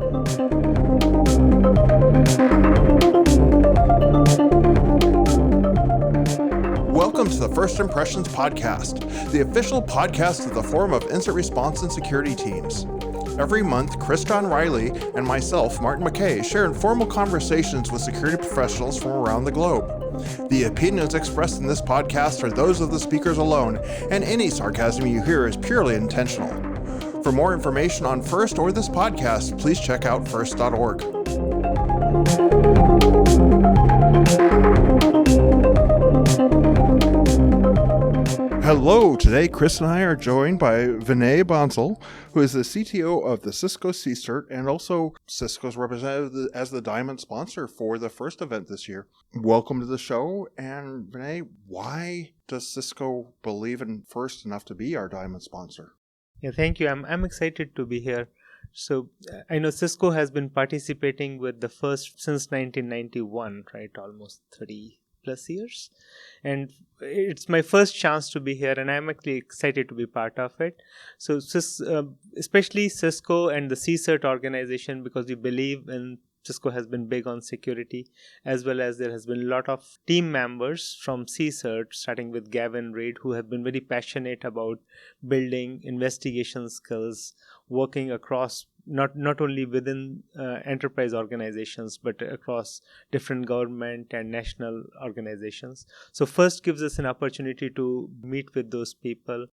Welcome to the First Impressions Podcast, the official podcast of the Forum of Incident Response and Security Teams. Every month, Chris John Riley and myself, Martin McKay, share informal conversations with security professionals from around the globe. The opinions expressed in this podcast are those of the speakers alone, and any sarcasm you hear is purely intentional. For more information on FIRST or this podcast, please check out first.org. Hello, today Chris and I are joined by Vinay Bansal, who is the CTO of the Cisco CSIRT and also Cisco's represented as the diamond sponsor for the FIRST event this year. Welcome to the show, and Vinay, why does Cisco believe in FIRST enough to be our diamond sponsor? Yeah, thank you. I'm excited to be here. So I know Cisco has been participating with the FIRST since 1991, right? Almost 30 plus years. And it's my first chance to be here, and I'm actually excited to be part of it. So especially Cisco and the CSIRT organization, because we believe in Cisco has been big on security, as well as there has been a lot of team members from CSIRT, starting with Gavin Reid, who have been very passionate about building investigation skills, working across not only within enterprise organizations, but across different government and national organizations. So FIRST gives us an opportunity to meet with those people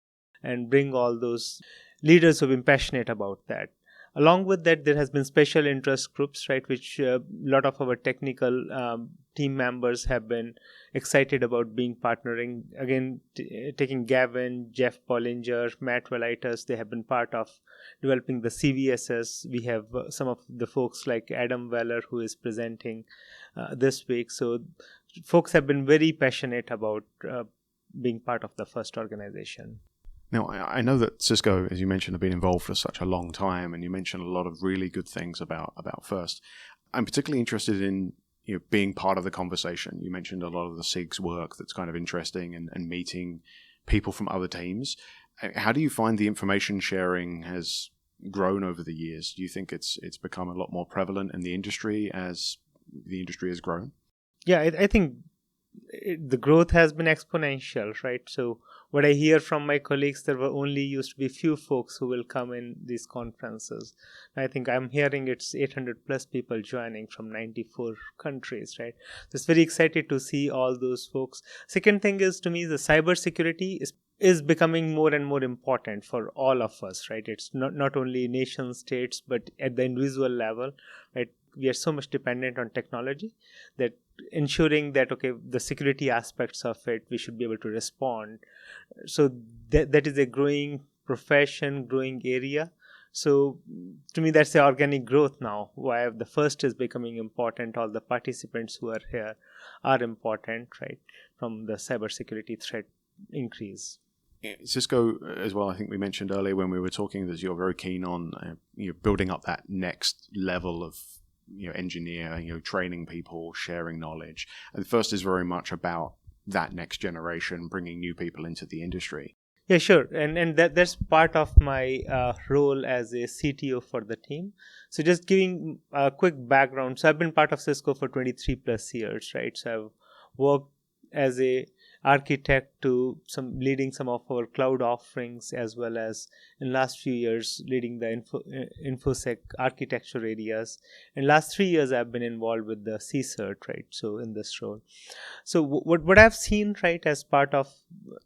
and bring all those leaders who have been passionate about that. Along with that, there has been special interest groups, right, which a lot of our technical team members have been excited about being partnering. Again, taking Gavin, Jeff Pollinger, Matt Velitis, they have been part of developing the CVSS. We have some of the folks like Adam Weller, who is presenting this week. So folks have been very passionate about being part of the FIRST organization. Now, I know that Cisco, as you mentioned, have been involved for such a long time, and you mentioned a lot of really good things about FIRST. I'm particularly interested in being part of the conversation. You mentioned a lot of the SIG's work that's kind of interesting and meeting people from other teams. How do you find the information sharing has grown over the years? Do you think it's become a lot more prevalent in the industry as the industry has grown? Yeah, I think the growth has been exponential, right? So what I hear from my colleagues, there were only used to be few folks who will come in these conferences. I think I'm hearing it's 800 plus people joining from 94 countries, right? So it's very excited to see all those folks. Second thing is, to me, the cybersecurity is becoming more and more important for all of us, right? It's not only nation states, but at the individual level, right? We are so much dependent on technology that ensuring that, okay, the security aspects of it, we should be able to respond. So that is a growing profession, growing area. So to me, that's the organic growth now. Why the FIRST is becoming important. All the participants who are here are important, right? From the cybersecurity threat increase. Cisco as well, I think we mentioned earlier when we were talking that you're very keen on building up that next level of engineer, training people, sharing knowledge. And FIRST is very much about that next generation, bringing new people into the industry. Yeah, sure. And that's part of my role as a CTO for the team. So just giving a quick background. So I've been part of Cisco for 23 plus years, right? So I've worked as a architect to leading some of our cloud offerings, as well as in last few years leading the InfoSec architecture areas. In last 3 years, I've been involved with the CSIRT, right? So in this role. So what I've seen, right, as part of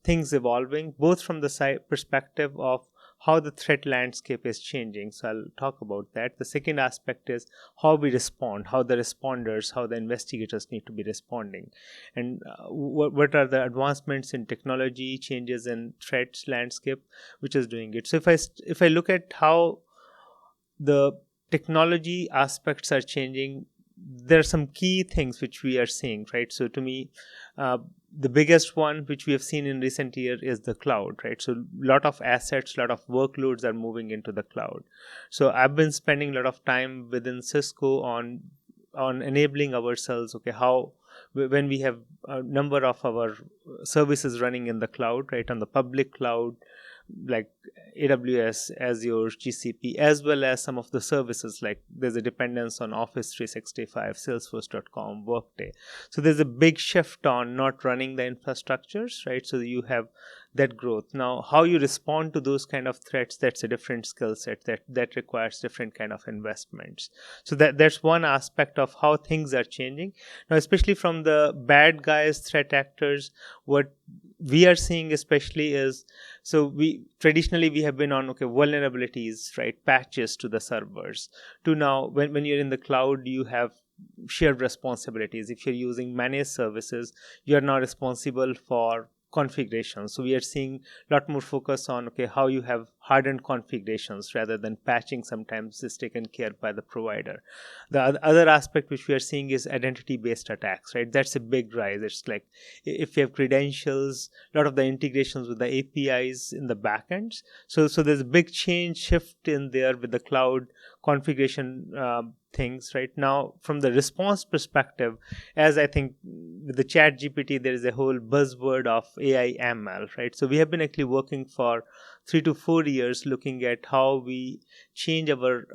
things evolving, both from the perspective of how the threat landscape is changing. So I'll talk about that. The second aspect is how we respond, how the responders, how the investigators need to be responding, and what are the advancements in technology, changes in threats landscape, which is doing it. So if I look at how the technology aspects are changing, there are some key things which we are seeing, right? So to me, the biggest one which we have seen in recent years is the cloud, right? So a lot of assets, a lot of workloads are moving into the cloud. So I've been spending a lot of time within Cisco on enabling ourselves, okay, how when we have a number of our services running in the cloud, right, on the public cloud, like AWS, Azure, GCP, as well as some of the services, like there's a dependence on Office 365, Salesforce.com, Workday. So there's a big shift on not running the infrastructures, right? So you have that growth. Now, how you respond to those kind of threats, that's a different skill set that requires different kind of investments. So that's one aspect of how things are changing. Now, especially from the bad guys, threat actors, what we are seeing especially is, so we traditionally have been on vulnerabilities, right, patches to the servers, to now when you're in the cloud, you have shared responsibilities. If you're using managed services, you are now responsible for configuration. So we are seeing a lot more focus on how you have hardened configurations rather than patching. Sometimes is taken care by the provider. The other aspect which we are seeing is identity based attacks, right? That's a big rise. It's like if you have credentials, a lot of the integrations with the APIs in the backends. So there's a big shift in there with the cloud configuration things right now. From the response perspective, as I think with the chat GPT, there is a whole buzzword of AI ML, right? So we have been actually working for 3 to 4 years looking at how we change our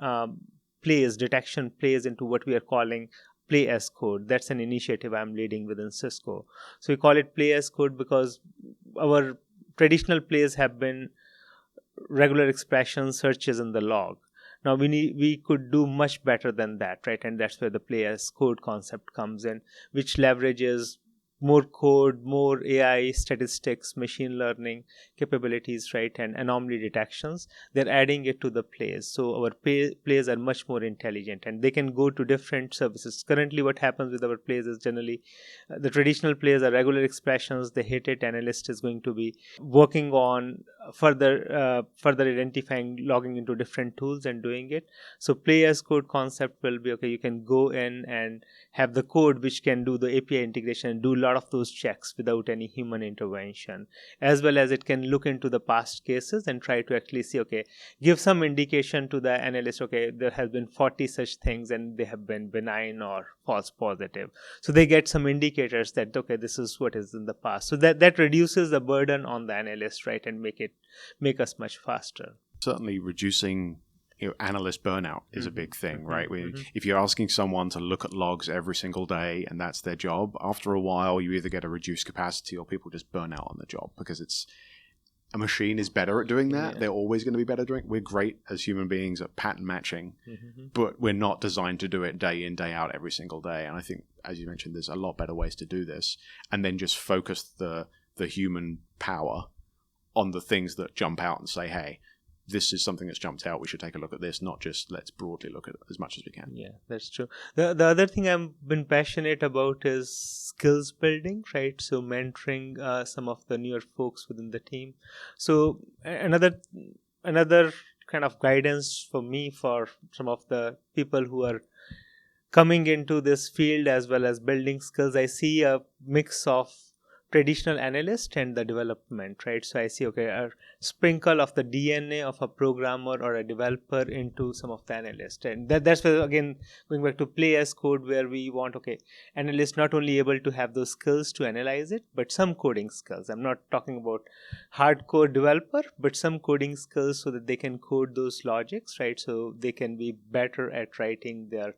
detection plays into what we are calling play as code. That's an initiative I'm leading within Cisco. So we call it play as code because our traditional plays have been regular expressions, searches in the log. Now we could do much better than that, right? And that's where the play as code concept comes in, which leverages more code, more AI, statistics, machine learning capabilities, right? And anomaly detections. They're adding it to the plays. So our plays are much more intelligent and they can go to different services. Currently, what happens with our plays is generally the traditional plays are regular expressions. They hit it. Analyst is going to be working on further identifying, logging into different tools and doing it. So play as code concept will be, you can go in and have the code which can do the API integration and do a lot of those checks without any human intervention, as well as it can look into the past cases and try to actually see, give some indication to the analyst, there has been 40 such things and they have been benign or false positive. So they get some indicators that, this is what is in the past. So that reduces the burden on the analyst, right, and make us much faster. Certainly reducing analyst burnout is a big thing, right? If you're asking someone to look at logs every single day and that's their job, after a while you either get a reduced capacity or people just burn out on the job because a machine is better at doing that. They're always going to be better doing it. We're great as human beings at pattern matching, but we're not designed to do it day in, day out every single day. And I think, as you mentioned, there's a lot better ways to do this and then just focus the human power on the things that jump out and say, hey, this is something that's jumped out. We should take a look at this, not just let's broadly look at it as much as we can. Yeah, that's true. The other thing I've been passionate about is skills building, right? So mentoring some of the newer folks within the team. So another kind of guidance for me for some of the people who are coming into this field as well as building skills, I see a mix of traditional analyst and the development, right? So I see, a sprinkle of the DNA of a programmer or a developer into some of the analyst. And that's where, again, going back to play as code, where we want, analysts not only able to have those skills to analyze it, but some coding skills. I'm not talking about hardcore developer, but some coding skills so that they can code those logics, right? So they can be better at writing their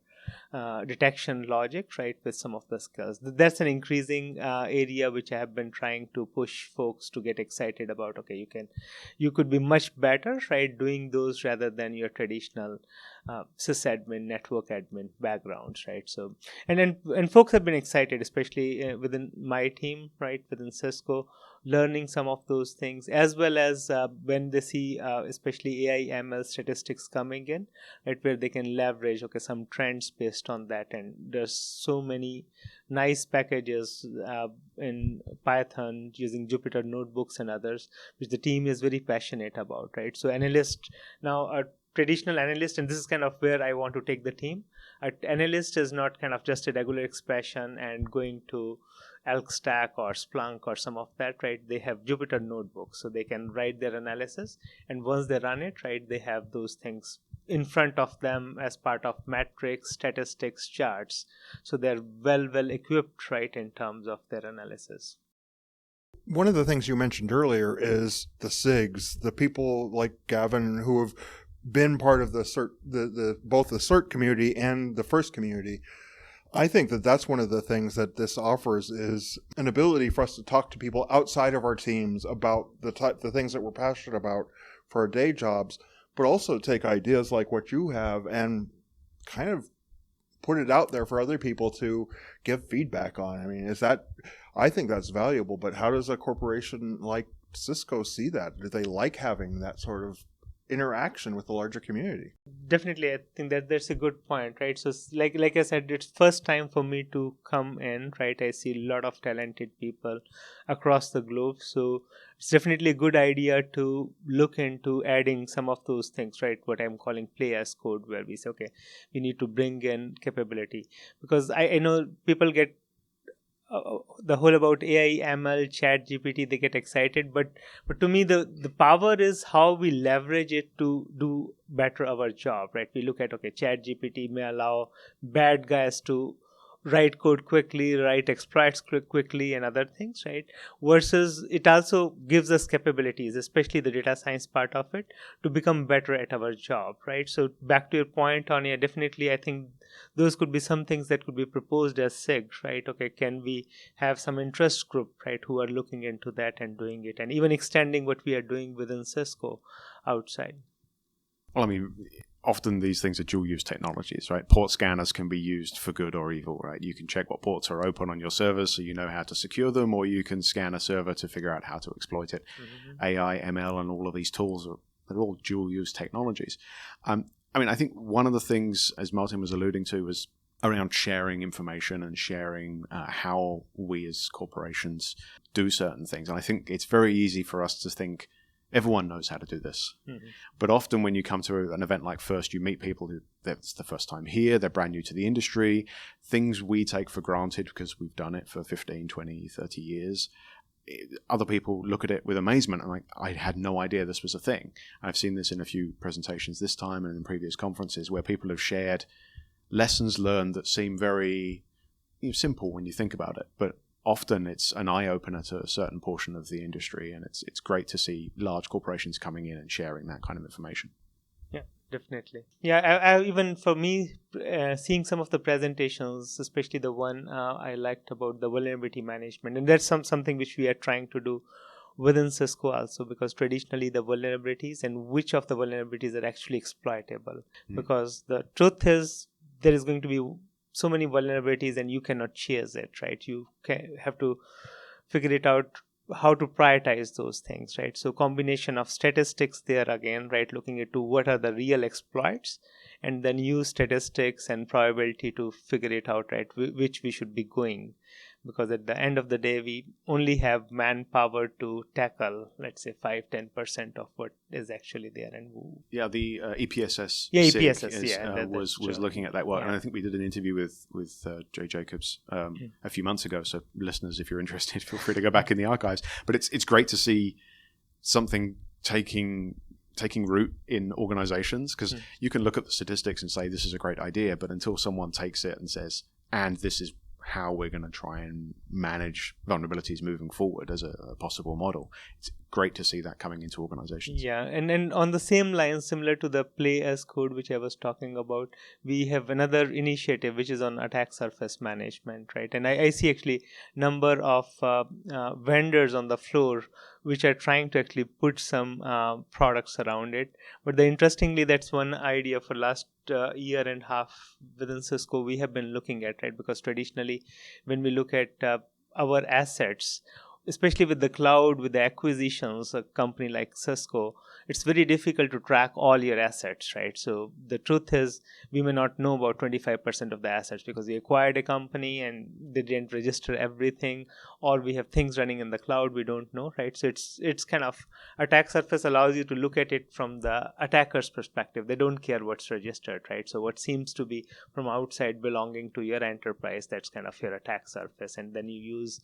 detection logic, right, with some of the skills. That's an increasing area which I have been trying to push folks to get excited about. You could be much better, right, doing those rather than your traditional sysadmin, network admin backgrounds, right? So, and folks have been excited, especially within my team, right, within Cisco, learning some of those things, as well as when they see especially AI ML statistics coming in, right, where they can leverage some trends based on that. And there's so many nice packages in Python using Jupyter notebooks and others, which the team is very passionate about, right? So analyst now are traditional analyst, and this is kind of where I want to take the team. An analyst is not kind of just a regular expression and going to Elk Stack or Splunk or some of that, right? They have Jupyter notebooks, so they can write their analysis, and once they run it, right, they have those things in front of them as part of metrics, statistics, charts. So they're well equipped, right, in terms of their analysis. One of the things you mentioned earlier is the SIGs, the people like Gavin who have been part of the CERT, both the CERT community and the FIRST community. I think that that's one of the things that this offers is an ability for us to talk to people outside of our teams about the things that we're passionate about for our day jobs, but also take ideas like what you have and kind of put it out there for other people to give feedback on. I mean, I think that's valuable, but how does a corporation like Cisco see that? Do they like having that sort of interaction with the larger community? Definitely, I think that's a good point, right? So like I said, it's first time for me to come in, right? I see a lot of talented people across the globe, so it's definitely a good idea to look into adding some of those things, right? What I'm calling play as code, where we say, okay, we need to bring in capability, because I know people get the whole about AI, ML, Chat GPT, they get excited, but to me the power is how we leverage it to do better our job, right? We look at, okay, Chat GPT may allow bad guys to write code quickly, write exploits quickly, and other things, right? Versus it also gives us capabilities, especially the data science part of it, to become better at our job, right? So back to your point on, yeah, definitely, I think those could be some things that could be proposed as SIGs, right? Okay, can we have some interest group, right, who are looking into that and doing it, and even extending what we are doing within Cisco outside? Well, I mean, often these things are dual-use technologies, right? Port scanners can be used for good or evil, right? You can check what ports are open on your servers so you know how to secure them, or you can scan a server to figure out how to exploit it. Mm-hmm. AI, ML, and all of these tools, they're all dual-use technologies. I mean, I think one of the things, as Martin was alluding to, was around sharing information and sharing how we as corporations do certain things. And I think it's very easy for us to think, everyone knows how to do this. Mm-hmm. But often when you come to an event like FIRST, you meet people who, that's the first time here, they're brand new to the industry, things we take for granted because we've done it for 15, 20, 30 years. Other people look at it with amazement and like, I had no idea this was a thing. I've seen this in a few presentations this time and in previous conferences where people have shared lessons learned that seem very simple when you think about it, but often it's an eye-opener to a certain portion of the industry, and it's great to see large corporations coming in and sharing that kind of information. Yeah, definitely. Yeah, I even for me, seeing some of the presentations, especially the one I liked about the vulnerability management, and that's something which we are trying to do within Cisco also, because traditionally the vulnerabilities and which of the vulnerabilities are actually exploitable. Because the truth is there is going to be so many vulnerabilities and you cannot chase it, right? You have to figure it out how to prioritize those things, right? So combination of statistics there again, right? Looking into what are the real exploits and then use statistics and probability to figure it out, right? Which we should be going. Because at the end of the day, we only have manpower to tackle, let's say, 5-10% of what is actually there. And the EPSS, was looking at that work, and I think we did an interview with Jay Jacobs a few months ago. So, listeners, if you're interested, feel free to go back in the archives. But it's great to see something taking root in organizations, because you can look at the statistics and say this is a great idea, but until someone takes it and says, and this is how we're going to try and manage vulnerabilities moving forward as a possible model, it's great to see that coming into organizations. Yeah, and on the same line, similar to the play as code which I was talking about, we have another initiative which is on attack surface management, right? And I see actually number of vendors on the floor which are trying to actually put some products around it. But interestingly, that's one idea for last year and a half within Cisco we have been looking at, right? Because traditionally, when we look at our assets, especially with the cloud, with the acquisitions, a company like Cisco, it's very difficult to track all your assets, right? So the truth is we may not know about 25% of the assets because we acquired a company and they didn't register everything, or we have things running in the cloud we don't know, right? So it's kind of, attack surface allows you to look at it from the attacker's perspective. They don't care what's registered, right? So what seems to be from outside belonging to your enterprise, that's kind of your attack surface. And then you use,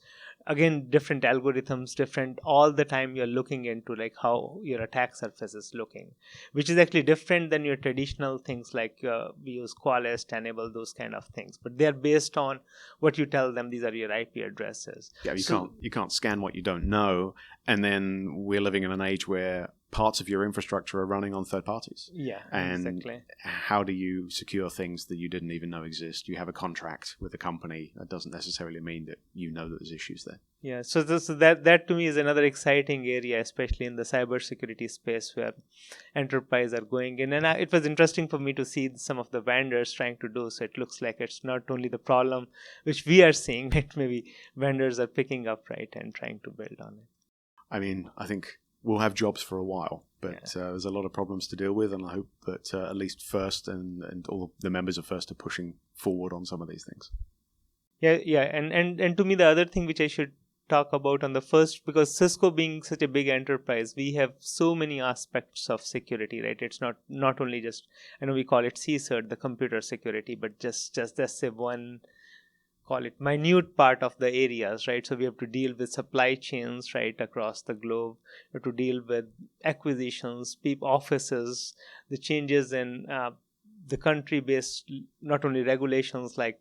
again, different algorithms, different, all the time you're looking into like how your attack surface is looking, which is actually different than your traditional things like we use Qualys, Tenable, those kind of things. But they're based on what you tell them, these are your IP addresses. Yeah, you can't scan what you don't know. And then we're living in an age where parts of your infrastructure are running on third parties. Yeah, and exactly. How do you secure things that you didn't even know exist? You have a contract with a company. That doesn't necessarily mean that you know that there's issues there. Yeah, so that to me is another exciting area, especially in the cybersecurity space where enterprise are going in. And it was interesting for me to see some of the vendors trying to do. So it looks like it's not only the problem which we are seeing, but maybe vendors are picking up, right, and trying to build on it. I mean, I think we'll have jobs for a while, but there's a lot of problems to deal with, and I hope that at least First and all the members of First are pushing forward on some of these things. Yeah, and to me, the other thing which I should talk about on the first, because Cisco being such a big enterprise, we have so many aspects of security, right? It's not only just, I know we call it CSIRT, the computer security, but just say one, call it minute part of the areas, right? So we have to deal with supply chains, right, across the globe. We have to deal with acquisitions, offices, the changes in the country-based, not only regulations like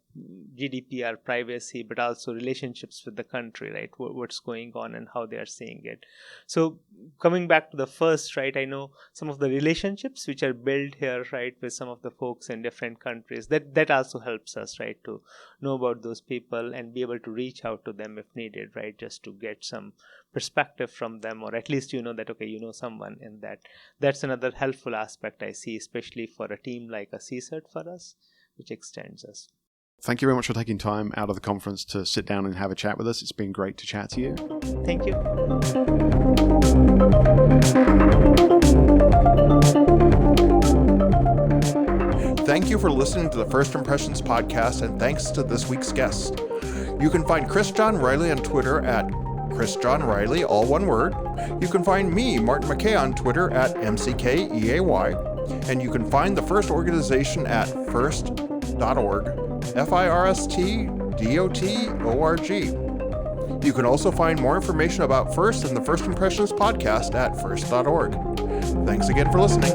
GDPR, privacy, but also relationships with the country, right? What's going on and how they are seeing it. So coming back to the first, right, I know some of the relationships which are built here, right, with some of the folks in different countries. That also helps us, right, to know about those people and be able to reach out to them if needed, right, just to get some perspective from them, or at least that, okay, someone in that. That's another helpful aspect I see, especially for a team like a CSIRT for us, which extends us. Thank you very much for taking time out of the conference to sit down and have a chat with us. It's been great to chat to you. Thank you. Thank you for listening to the First Impressions podcast, and thanks to this week's guest. You can find Chris John Riley on Twitter at Chris John Riley, all one word. You can find me, Martin McKay, on Twitter at MCKEAY. And you can find the First organization at first.org, FIRSTDOT.org. You can also find more information about First and the First Impressions podcast at first.org. Thanks again for listening.